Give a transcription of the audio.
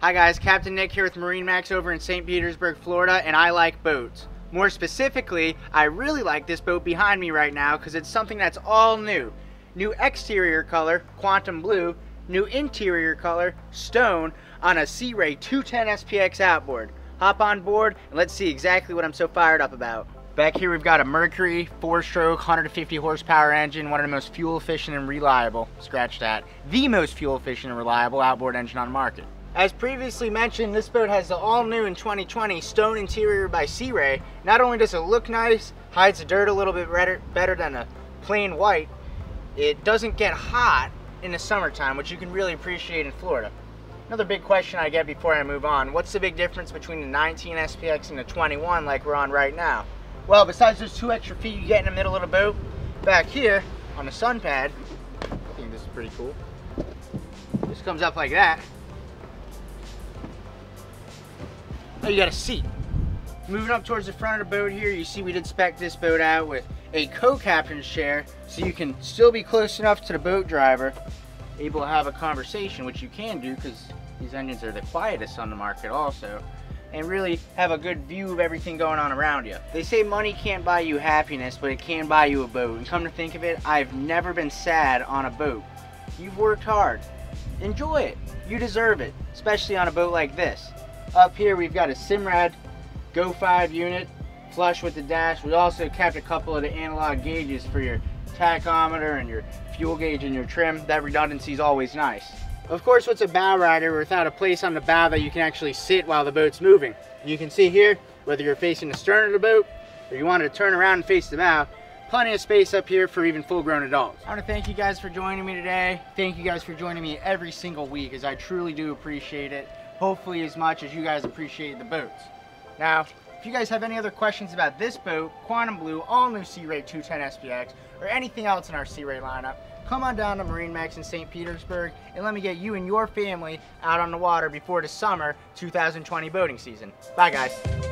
Hi guys, Captain Nick here with MarineMax over in St. Petersburg, Florida, and I like boats. More specifically, I really like this boat behind me right now because it's something that's all new. New exterior color, quantum blue, new interior color, stone, on a Sea Ray 210 SPX outboard. Hop on board and let's see exactly what I'm so fired up about. Back here we've got a Mercury 4-stroke 150 horsepower engine, one of the most fuel efficient and reliable, scratch that, the most fuel efficient and reliable outboard engine on the market. As previously mentioned, this boat has the all-new in 2020 stone interior by Sea Ray. Not only does it look nice, hides the dirt a little bit better than a plain white, it doesn't get hot in the summertime, which you can really appreciate in Florida. Another big question I get before I move on, what's the big difference between the 19 SPX and the 21 like we're on right now? Well, besides those 2 extra feet you get in the middle of the boat, back here on the sun pad, I think this is pretty cool. This comes up like that. Oh, you got a seat. Moving up towards the front of the boat here, you see we did spec this boat out with a co-captain's chair, so you can still be close enough to the boat driver, able to have a conversation, which you can do because these engines are the quietest on the market also, and really have a good view of everything going on around you. They say money can't buy you happiness, but it can buy you a boat. And come to think of it, I've never been sad on a boat. You've worked hard. Enjoy it. You deserve it, especially on a boat like this. Up here we've got a Simrad Go 5 unit, flush with the dash. We also kept a couple of the analog gauges for your tachometer and your fuel gauge and your trim. That redundancy is always nice. Of course, what's a bow rider without a place on the bow that you can actually sit while the boat's moving? You can see here, whether you're facing the stern of the boat or you wanted to turn around and face the bow, plenty of space up here for even full-grown adults. I want to thank you guys for joining me today. Thank you guys for joining me every single week, as I truly do appreciate it. Hopefully as much as you guys appreciate the boats. Now, if you guys have any other questions about this boat, Quantum Blue, all new Sea Ray 210 SPX, or anything else in our Sea Ray lineup, come on down to MarineMax in St. Petersburg and let me get you and your family out on the water before the summer 2020 boating season. Bye guys.